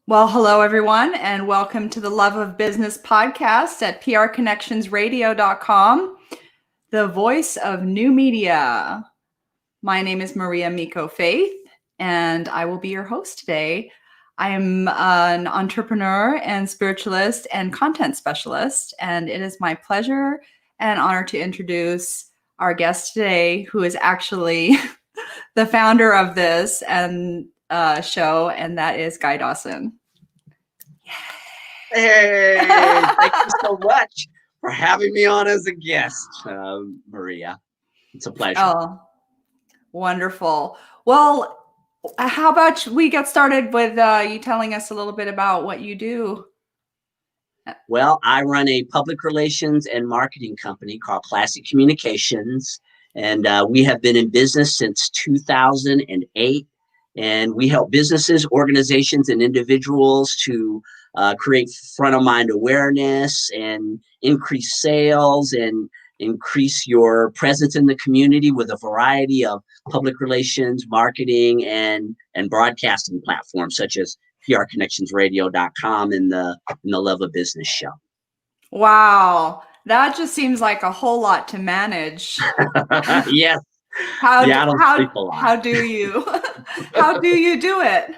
Well, hello, everyone, and welcome to the Love of Business podcast at prconnectionsradio.com, the voice of new media. My name is Maria Miko Faith, and I will be your host today. I am an entrepreneur and spiritualist and content specialist, and it is my pleasure and honor to introduce our guest today, who is actually the founder of this show, and that is Guy Dawson. Hey, thank you so much for having me on as a guest, Maria. It's a pleasure. Oh, wonderful. Well, how about we get started with you telling us a little bit about what you do? Well, I run a public relations and marketing company called Classic Communications, and we have been in business since 2008. And we help businesses, organizations, and individuals to create front-of-mind awareness and increase sales and increase your presence in the community with a variety of public relations, marketing, and broadcasting platforms such as prconnectionsradio.com and the Love of Business show. Wow, that just seems like a whole lot to manage. Yes. How how do you how do you do it?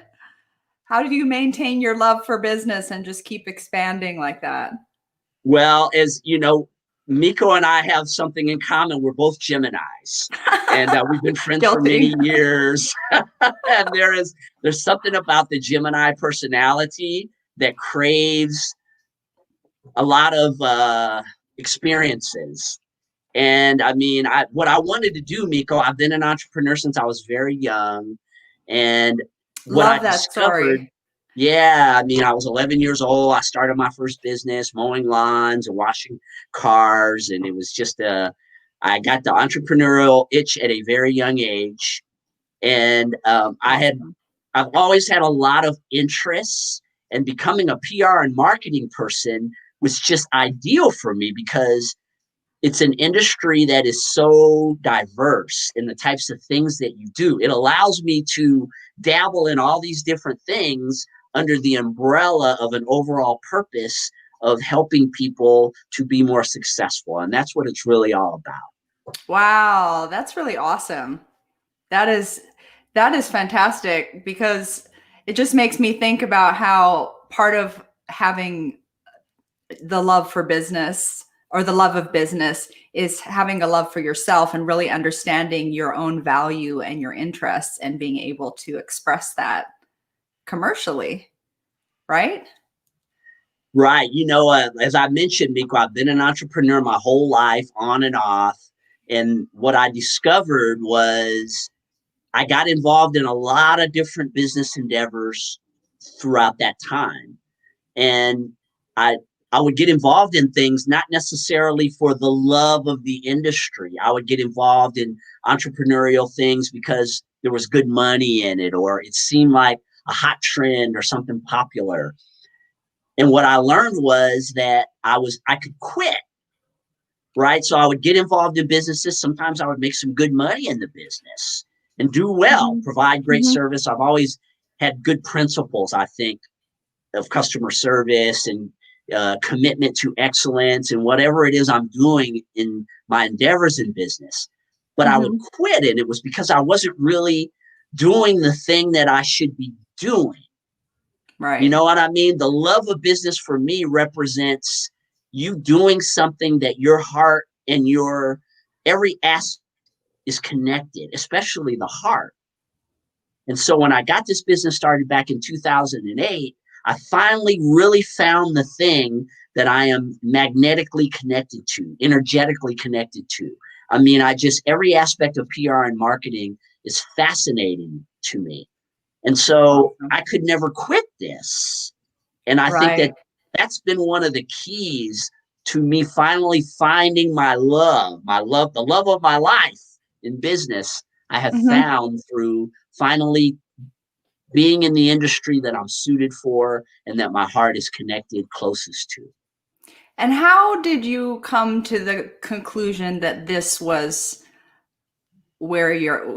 How do you maintain your love for business and just keep expanding like that? Well, as you know, Miko and I have something in common. We're both Geminis, and we've been friends for many years. And there's something about the Gemini personality that craves a lot of experiences. And I mean, what I wanted to do, Miko, I've been an entrepreneur since I was very young, and what Love I that discovered. Story. Yeah, I mean, I was 11 years old. I started my first business, mowing lawns and washing cars. And it was just I got the entrepreneurial itch at a very young age. And I've always had a lot of interests, and becoming a PR and marketing person was just ideal for me because it's an industry that is so diverse in the types of things that you do. It allows me to dabble in all these different things under the umbrella of an overall purpose of helping people to be more successful. And that's what it's really all about. Wow, that's really awesome. That is fantastic, because it just makes me think about how part of having the love for business, or the love of business, is having a love for yourself and really understanding your own value and your interests and being able to express that commercially, right? Right. You know, as I mentioned, Miko, I've been an entrepreneur my whole life, on and off. And what I discovered was I got involved in a lot of different business endeavors throughout that time. And I I would get involved in things not necessarily for the love of the industry. I would get involved in entrepreneurial things because there was good money in it, or it seemed like a hot trend or something popular. And what I learned was that I could quit, right? So I would get involved in businesses. Sometimes I would make some good money in the business and do well, provide great service. I've always had good principles, I think, of customer service and commitment to excellence and whatever it is I'm doing in my endeavors in business. But I would quit, and it was because I wasn't really doing the thing that I should be doing. Right. You know what I mean? The love of business for me represents you doing something that your heart and your every aspect is connected, especially the heart. And so when I got this business started back in 2008, I finally really found the thing that I am magnetically connected to, energetically connected to. I mean, every aspect of PR and marketing is fascinating to me. And so I could never quit this. And I think that that's been one of the keys to me finally finding my love, the love of my life in business. I have found through finally being in the industry that I'm suited for and that my heart is connected closest to. And how did you come to the conclusion that this was where your,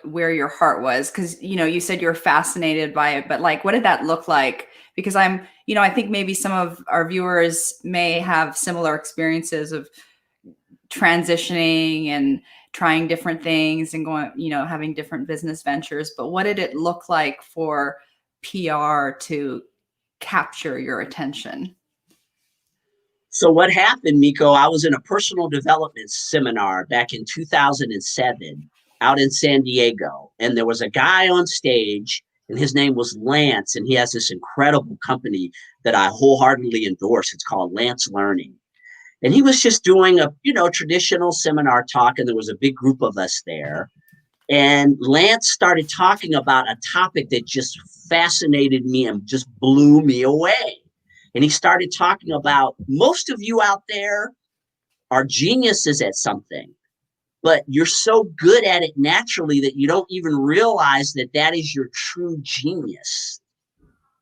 where your heart was? Because, you said you're fascinated by it, but like, what did that look like? Because I think maybe some of our viewers may have similar experiences of transitioning and trying different things and going, having different business ventures. But what did it look like for PR to capture your attention? So what happened, Miko, I was in a personal development seminar back in 2007 out in San Diego. And there was a guy on stage, and his name was Lance. And he has this incredible company that I wholeheartedly endorse. It's called Lance Learning. And he was just doing a, traditional seminar talk. And there was a big group of us there. And Lance started talking about a topic that just fascinated me and just blew me away. And he started talking about most of you out there are geniuses at something, but you're so good at it naturally that you don't even realize that that is your true genius.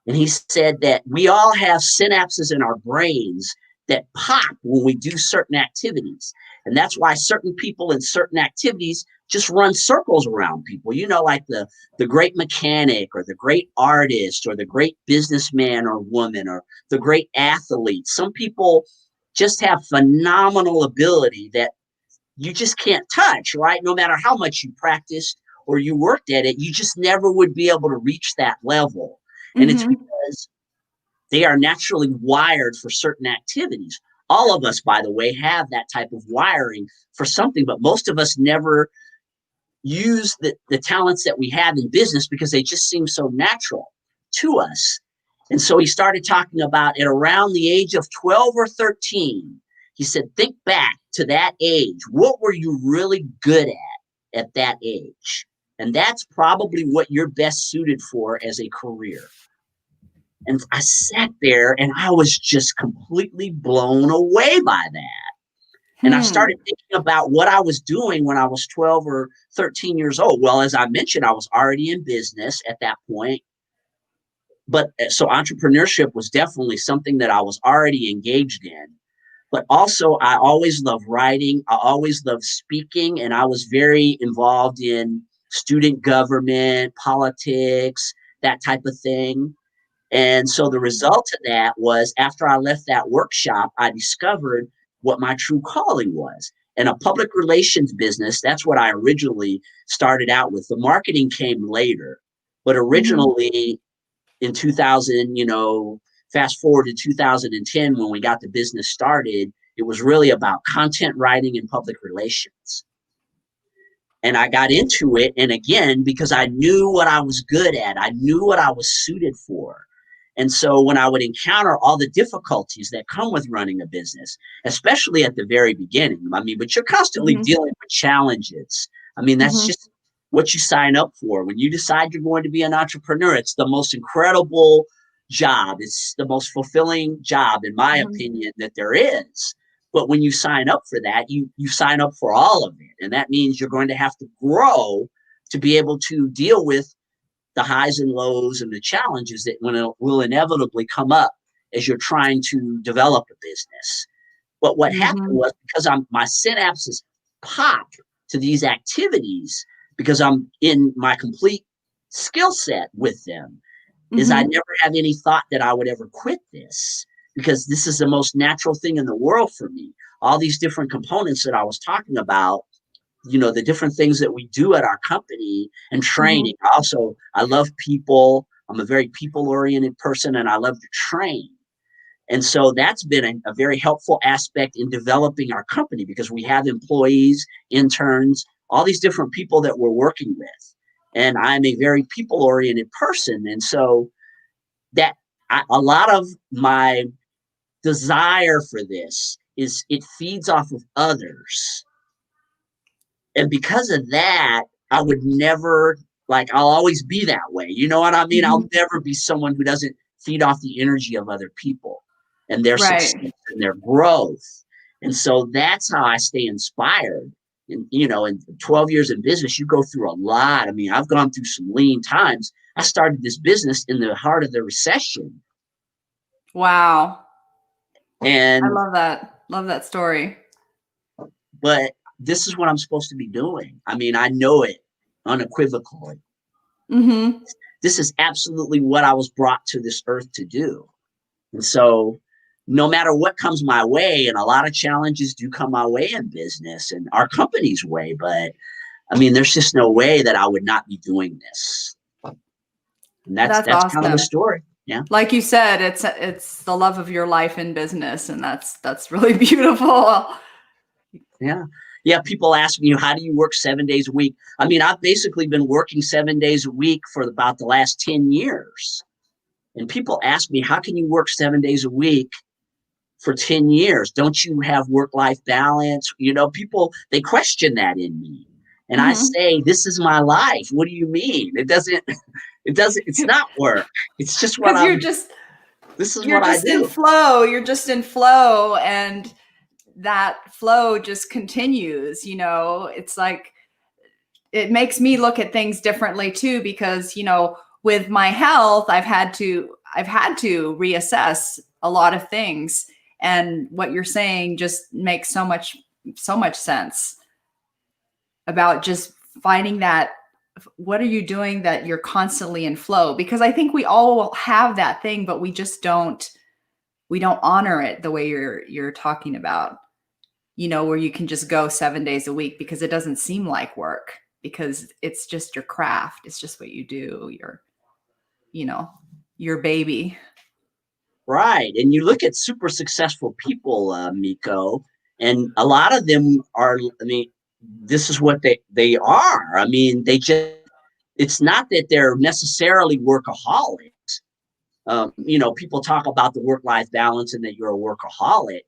And he said that we all have synapses in our brains that pop when we do certain activities. And that's why certain people in certain activities just run circles around people, like the great mechanic or the great artist or the great businessman or woman or the great athlete. Some people just have phenomenal ability that you just can't touch, right? No matter how much you practiced or you worked at it, you just never would be able to reach that level. And it's because they are naturally wired for certain activities. All of us, by the way, have that type of wiring for something, but most of us never use the talents that we have in business because they just seem so natural to us. And so he started talking about at around the age of 12 or 13. He said, think back to that age. What were you really good at that age? And that's probably what you're best suited for as a career. And I sat there and I was just completely blown away by that. And I started thinking about what I was doing when I was 12 or 13 years old. Well, as I mentioned, I was already in business at that point. But so entrepreneurship was definitely something that I was already engaged in. But also, I always loved writing. I always loved speaking. And I was very involved in student government, politics, that type of thing. And so the result of that was after I left that workshop, I discovered what my true calling was. And a public relations business, that's what I originally started out with. The marketing came later, but originally in 2000, fast forward to 2010, when we got the business started, it was really about content writing and public relations. And I got into it. And again, because I knew what I was good at, I knew what I was suited for. And so when I would encounter all the difficulties that come with running a business, especially at the very beginning, but you're constantly dealing with challenges. That's just what you sign up for. When you decide you're going to be an entrepreneur, it's the most incredible job. It's the most fulfilling job, in my opinion, that there is. But when you sign up for that, you sign up for all of it. And that means you're going to have to grow to be able to deal with the highs and lows and the challenges that will inevitably come up as you're trying to develop a business. But what happened was, because my synapses pop to these activities because I'm in my complete skill set with them, is I never had any thought that I would ever quit this, because this is the most natural thing in the world for me. All these different components that I was talking about, the different things that we do at our company and training. Also, I love people. I'm a very people-oriented person, and I love to train. And so that's been a very helpful aspect in developing our company, because we have employees, interns, all these different people that we're working with. And I'm a very people-oriented person. And so a lot of my desire for this is it feeds off of others. And because of that, I would never, I'll always be that way. You know what I mean? I'll never be someone who doesn't feed off the energy of other people and their success and their growth. And so that's how I stay inspired. And, in 12 years in business, you go through a lot. I've gone through some lean times. I started this business in the heart of the recession. Wow. And I love that. Love that story. But this is what I'm supposed to be doing. I mean, I know it unequivocally. Mm-hmm. This is absolutely what I was brought to this earth to do. And so no matter what comes my way, and a lot of challenges do come my way in business and our company's way, but I mean, there's just no way that I would not be doing this. And That's that's kind of the awesome. story. Yeah. Like you said, it's the love of your life in business, and that's really beautiful. Yeah. Yeah. People ask me, how do you work 7 days a week? I mean, I've basically been working 7 days a week for about the last 10 years. And people ask me, how can you work 7 days a week for 10 years? Don't you have work-life balance? You know, people, they question that in me. And I Mm-hmm. say, this is my life. What do you mean? It's not work. It's just Because this is you're what I just in do. flow. You're just in flow, and that flow just continues. It's like it makes me look at things differently too, because with my health, I've had to reassess a lot of things, and what you're saying just makes so much sense about just finding that. What are you doing that you're constantly in flow? Because I think we all have that thing, but we don't honor it the way you're talking about, where you can just go 7 days a week because it doesn't seem like work, because it's just your craft. It's just what you do, you know, your baby. Right. And you look at super successful people, Miko, and a lot of them are, I mean, this is what they are. I mean, it's not that they're necessarily workaholics. People talk about the work-life balance and that you're a workaholic.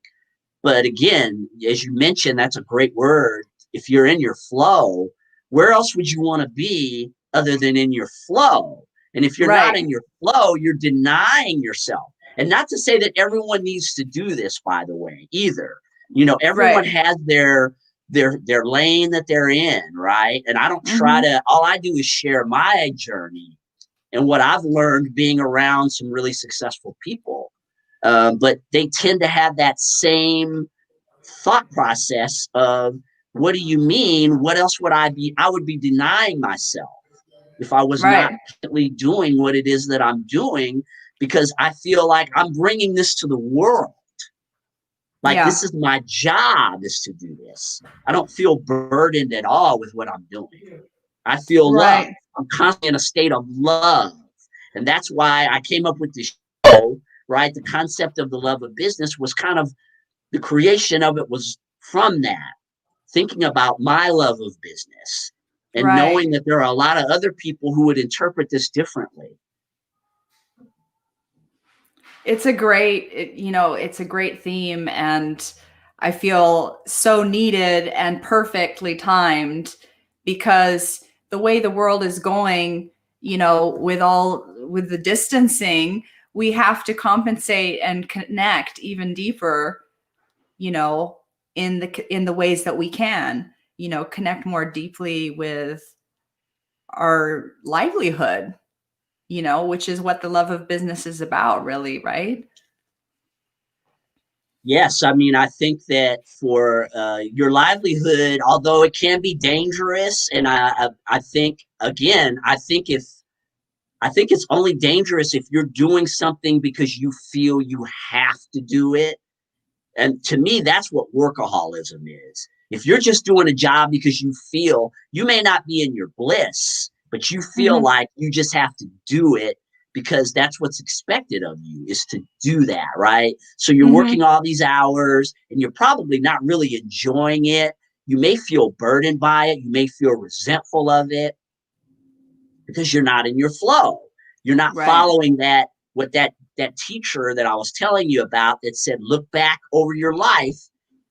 But again, as you mentioned, that's a great word. If you're in your flow, where else would you want to be other than in your flow? And if you're not Right. in your flow, you're denying yourself. And not to say that everyone needs to do this, by the way, either. Everyone Right. has their lane that they're in, right? And I don't try Mm-hmm. to, all I do is share my journey and what I've learned being around some really successful people. But they tend to have that same thought process of, what do you mean? What else would I be? I would be denying myself if I was not Right. doing what it is that I'm doing, because I feel like I'm bringing this to the world. Like, Yeah. this is my job, is to do this. I don't feel burdened at all with what I'm doing. I feel love. Right. I'm constantly in a state of love. And that's why I came up with this show, right? The concept of the love of business was kind of, the creation of it was from that, thinking about my love of business and Right. knowing that there are a lot of other people who would interpret this differently. It's a great theme, and I feel so needed and perfectly timed, because the way the world is going, with the distancing, we have to compensate and connect even deeper, you know, in the ways that we can, connect more deeply with our livelihood, which is what the love of business is about, really, right? Yes, I mean, I think that for your livelihood, although it can be dangerous, and I think, again, I think it's only dangerous if you're doing something because you feel you have to do it. And to me, that's what workaholism is. If you're just doing a job because you feel, you may not be in your bliss, but you feel Mhm. like you just have to do it because that's what's expected of you, is to do that, right? So you're working Mhm. all these hours and you're probably not really enjoying it. You may feel burdened by it. You may feel resentful of it because you're not in your flow. You're not Right. following that teacher that I was telling you about that said, look back over your life.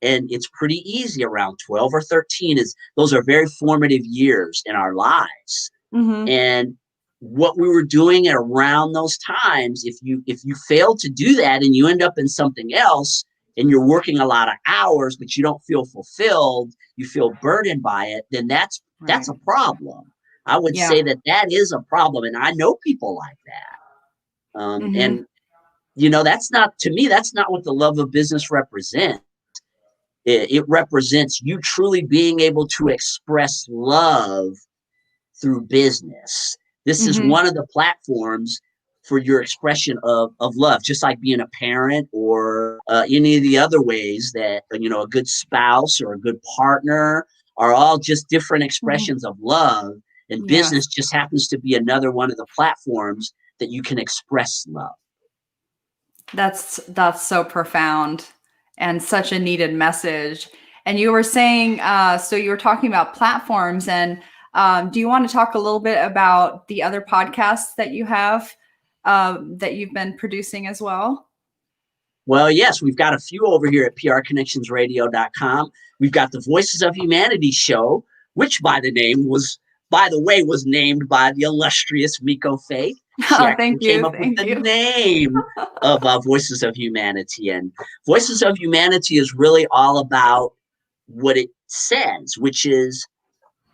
And it's pretty easy around 12 or 13, is those are very formative years in our lives. Mhm. And what we were doing around those times, if you fail to do that and you end up in something else and you're working a lot of hours, but you don't feel fulfilled, you feel burdened by it, then that's Right. a problem. I would Yeah. say that is a problem. And I know people like that. Mhm. And that's not, to me, that's not what the love of business represents. It represents you truly being able to express love through business. This is Mm-hmm. one of the platforms for your expression of love, just like being a parent or any of the other ways that, a good spouse or a good partner are all just different Mm-hmm. expressions of love. And business Yes. just happens to be another one of the platforms that you can express love. That's so profound and such a needed message. And you were saying, so you were talking about platforms, and do you want to talk a little bit about the other podcasts that you have that you've been producing as well? Well, yes, we've got a few over here at prconnectionsradio.com. We've got the Voices of Humanity show, which by the way, was named by the illustrious Miko Faith. She Oh, actually thank came you, up with thank the you. name of Voices of Humanity. And Voices of Humanity is really all about what it says, which is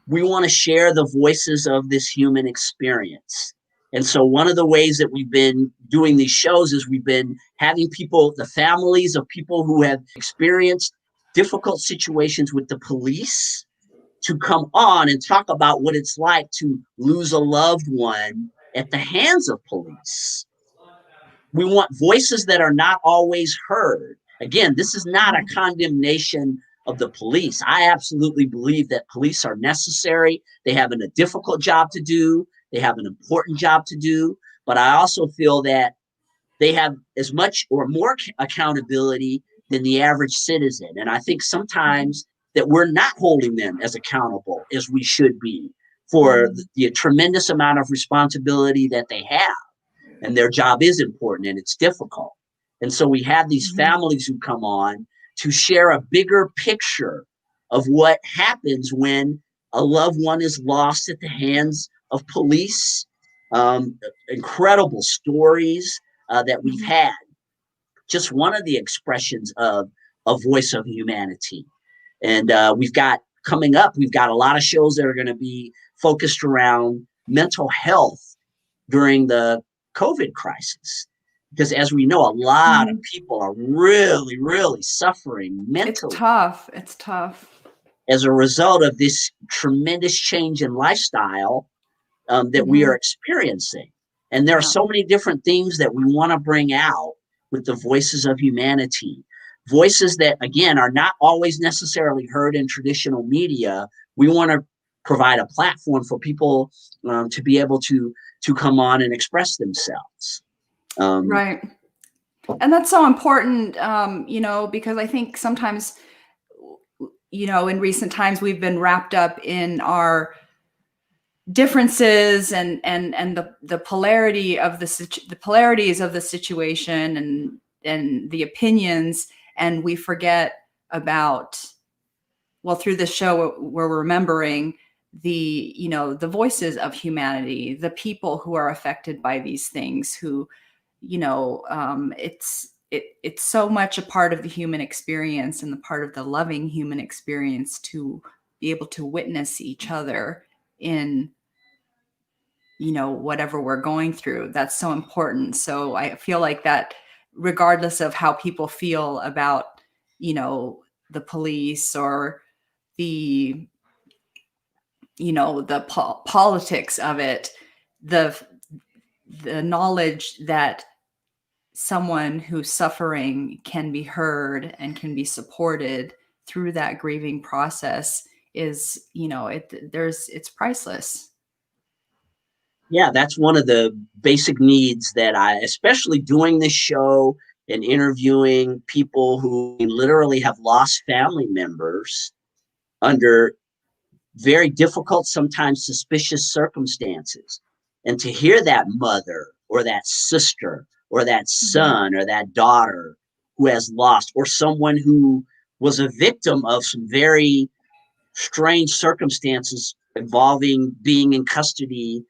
we want to share the voices of this human experience. And so one of the ways that we've been doing these shows is we've been having people, the families of people who have experienced difficult situations with the police, to come on and talk about what it's like to lose a loved one at the hands of police. We want voices that are not always heard. Again, this is not a Mhm. condemnation of the police. I absolutely believe that police are necessary. They have a difficult job to do, they have an important job to do. But I also feel that they have as much or more accountability than the average citizen. And I think Mhm. sometimes that we're not holding them as accountable as we should be for Mhm. the tremendous amount of responsibility that they have, and their job is important and it's difficult. And so we have these Mhm. families who come on to share a bigger picture of what happens when a loved one is lost at the hands of police. Incredible stories that we've Mhm. had. Just one of the expressions of a voice of humanity. And we've got coming up, we've got a lot of shows that are going to be focused around mental health during the COVID crisis. Because as we know, a lot of Mhm. people are really, really suffering It's mentally tough. It's tough. as a result of this tremendous change in lifestyle that we are Mhm. experiencing. And there are Yeah. so many different things that we want to bring out with the voices of humanity. Voices that, again, are not always necessarily heard in traditional media. We want to provide a platform for people to be able to come on and express themselves. Um, Right. And that's so important, because I think sometimes, in recent times, we've been wrapped up in our differences and the polarity of the polarities of the situation and the opinions, and we forget about, well, through this show we're remembering the voices of humanity, the people who are affected by these things, who it's so much a part of the human experience and the part of the loving human experience to be able to witness each other in whatever we're going through. That's so important. So I feel like that, regardless of how people feel about the police or the politics of it, the the knowledge that someone who's suffering can be heard and can be supported through that grieving process is, it's priceless. yeah, that's one of the basic needs that especially doing this show and interviewing people who literally have lost family members under very difficult, sometimes suspicious circumstances. And to hear that mother or that sister or that Mhm. son or that daughter who has lost, or someone who was a victim of some very strange circumstances involving being in custody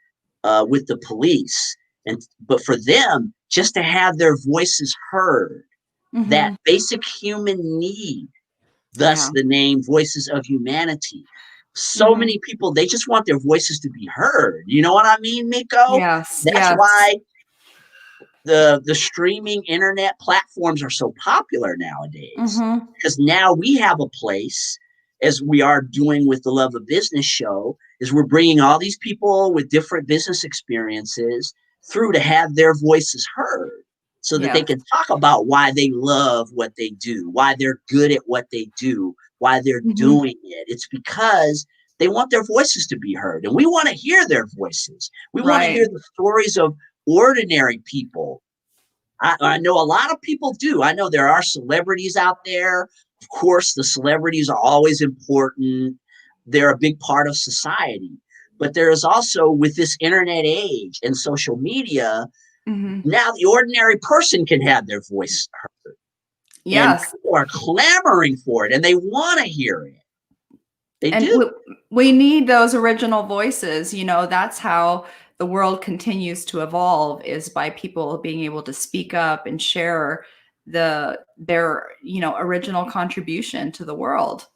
with the police. But for them, just to have their voices heard, that Mhm. basic human need, thus Yeah. the name Voices of Humanity. So Mhm. many people, they just want their voices to be heard. You know what I mean, Miko? Yes, That's yes. why the streaming internet platforms are so popular nowadays, Mm-hmm. because now we have a place, as we are doing with the Love of Business show, is we're bringing all these people with different business experiences through to have their voices heard, so that they Yes. can talk about why they love what they do, why they're good at what they do, why they're Mm-hmm. doing it. It's because they want their voices to be heard, and we want to hear their voices. We want to hear Right. the stories of ordinary people. I know a lot of people do. I know there are celebrities out there. Of course, the celebrities are always important. They're a big part of society. But there is also, with this internet age and social media, Mm-hmm. now the ordinary person can have their voice heard. And Yes. people are clamoring for it, and they want to hear it. They And do. we need those original voices. That's how the world continues to evolve, is by people being able to speak up and share their original contribution to the world.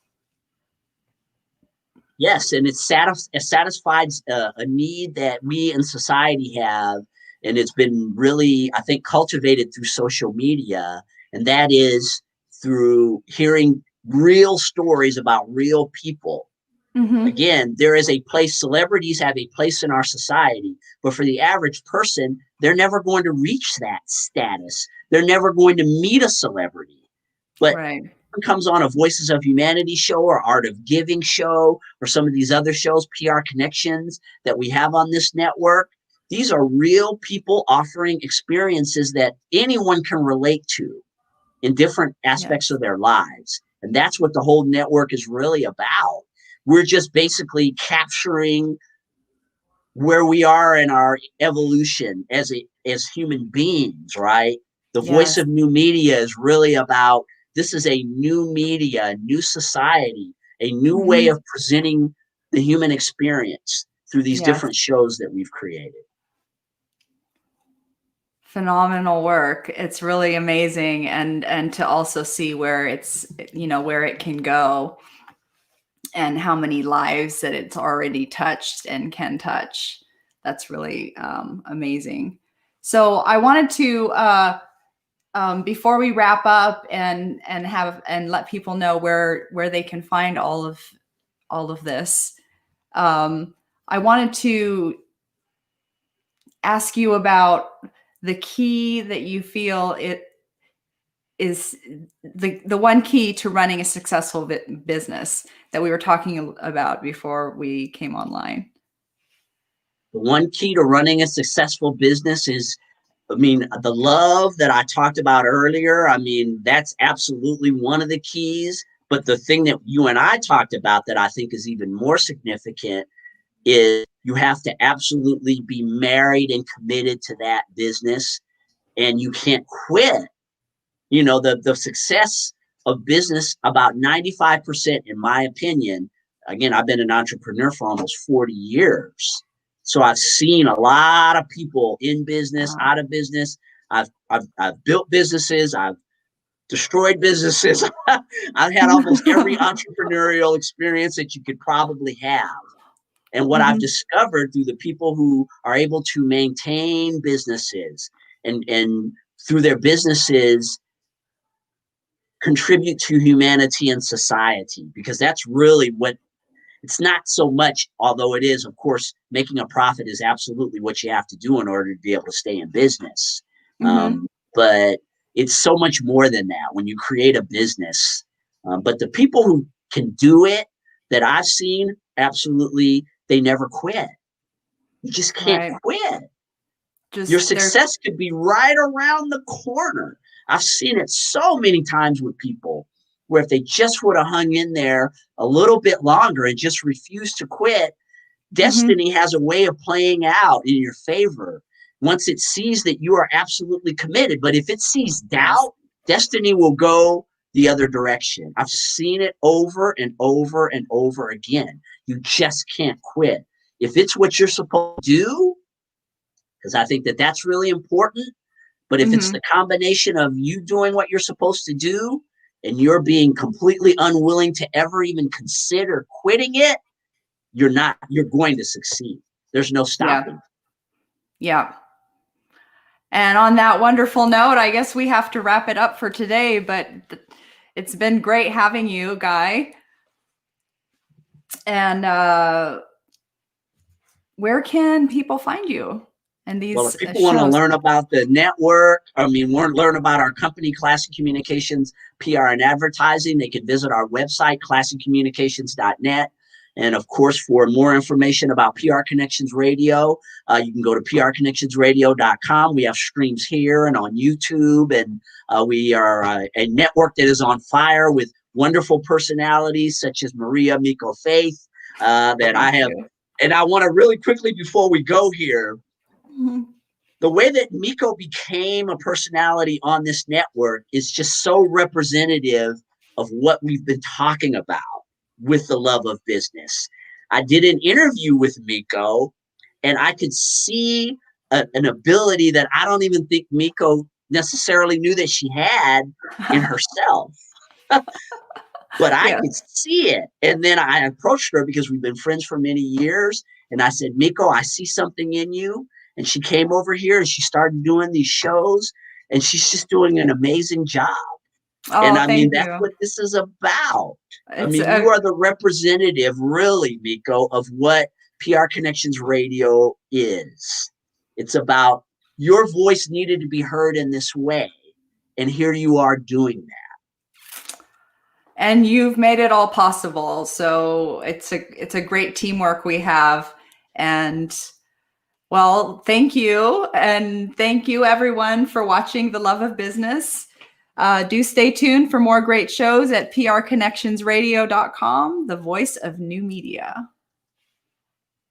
Yes, and it satisfies a need that we in society have, and it's been really, I think, cultivated through social media, and that is through hearing real stories about real people. Mm-hmm. Again, there is a place, celebrities have a place in our society, but for the average person, they're never going to reach that status. They're never going to meet a celebrity. But Right. comes on a Voices of Humanity show or Art of Giving show or some of these other shows, PR Connections, that we have on this network, these are real people offering experiences that anyone can relate to in different aspects Yes. of their lives. And that's what the whole network is really about. We're just basically capturing where we are in our evolution as human beings, right? The Voice Yes. of New Media is really about, this is a new media, a new society, a new way Mm-hmm. of presenting the human experience through these Yes. different shows that we've created. Phenomenal work. It's really amazing, and to also see where where it can go, and how many lives that it's already touched and can touch. That's really amazing. So I wanted to, before we wrap up and let people know where they can find all of this, um, I wanted to ask you about the key that you feel it is, the one key to running a successful business that we were talking about before we came online. The one key to running a successful business is, I mean, the love that I talked about earlier, I mean, that's absolutely one of the keys. But the thing that you and I talked about that I think is even more significant is you have to absolutely be married and committed to that business, and you can't quit. The success of business, about 95%, in my opinion, again, I've been an entrepreneur for almost 40 years. So I've seen a lot of people in business, Wow. out of business. I've built businesses. I've destroyed businesses. I've had almost every entrepreneurial experience that you could probably have. And what I've Mm-hmm. discovered through the people who are able to maintain businesses and through their businesses contribute to humanity and society, because that's really what, it's not so much, although it is, of course, making a profit is absolutely what you have to do in order to be able to stay in business. Mm-hmm. But it's so much more than that when you create a business. But the people who can do it that I've seen, absolutely, they never quit. You just can't Right. quit. Your Just there's. success could be right around the corner. I've seen it so many times with people where if they just would have hung in there a little bit longer and just refused to quit, Mm-hmm. destiny has a way of playing out in your favor once it sees that you are absolutely committed. But if it sees Yes. doubt, destiny will go the other direction. I've seen it over and over and over again. You just can't quit. If it's what you're supposed to do, because I think that that's really important. But if it's Mm-hmm. the combination of you doing what you're supposed to do and you're being completely unwilling to ever even consider quitting it, you're going to succeed. There's no Yeah. stopping. Yeah. And on that wonderful note, I guess we have to wrap it up for today, but it's been great having you, Guy. And where can people find you and these Well, if people want to shows? learn about the network, learn about our company, Classic Communications, PR and Advertising, they can visit our website, classiccommunications.net. And of course, for more information about PR Connections Radio, you can go to prconnectionsradio.com. We have streams here and on YouTube, and we are a network that is on fire with wonderful personalities such as Maria Miko Faith that I have. And I want to really quickly, before we go here, the way that Miko became a personality on this network is just so representative of what we've been talking about with the love of business. I did an interview with Miko, and I could see an ability that I don't even think Miko necessarily knew that she had in herself. But I could see it. And then I approached her because we've been friends for many years. And I said, Miko, I see something in you. And she came over here and she started doing these shows. And she's just doing an amazing job. Oh, and I mean, thank that's you. what this is about. It's I mean, you are the representative, really, Miko, of what PR Connections Radio is. It's about your voice needed to be heard in this way. And here you are doing that. And you've made it all possible. So it's a great teamwork we have. And well, thank you. And thank you everyone for watching The Love of Business. Do stay tuned for more great shows at prconnectionsradio.com, the voice of new media.